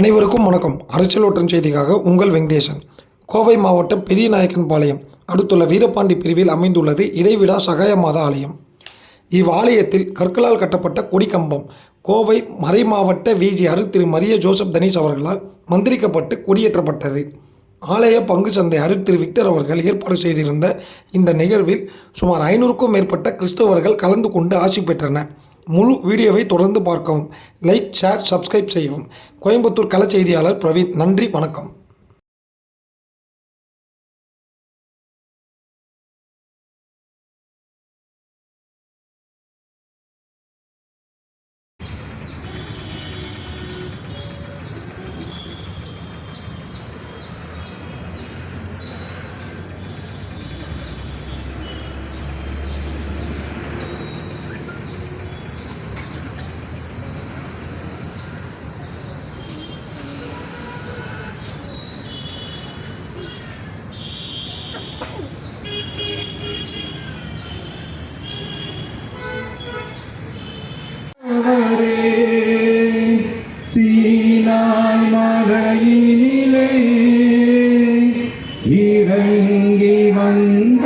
அனைவருக்கும் வணக்கம். அரசியல் ஒற்றன் செய்திக்காக உங்கள் வெங்கடேசன். கோவை மாவட்டம் பெரியநாயக்கன்பாளையம் அடுத்துள்ள வீரபாண்டி பிரிவில் அமைந்துள்ளது இடைவிடா சகாயமாத ஆலயம். இவ்வாலயத்தில் கற்களால் கட்டப்பட்ட கொடிக்கம்பம் கோவை மறைமாவட்ட விஜி அருள் திரு மரிய ஜோசப் தனீஷ் அவர்களால் மந்திரிக்கப்பட்டு கொடியேற்றப்பட்டது. ஆலய பங்கு சந்தை அருள் திரு விக்டர் அவர்கள் ஏற்பாடு செய்திருந்த இந்த நிகழ்வில் சுமார் 500க்கும் மேற்பட்ட கிறிஸ்தவர்கள் கலந்து கொண்டு ஆசி பெற்றனர். முழு வீடியோவை தொடர்ந்து பார்க்கவும். லைக், ஷேர், சப்ஸ்கிரைப் செய்யவும். கோயம்புத்தூர் கள செய்தியாளர் பிரவீன். நன்றி, வணக்கம். சீனாய் மலையினிலே இறங்கி வந்த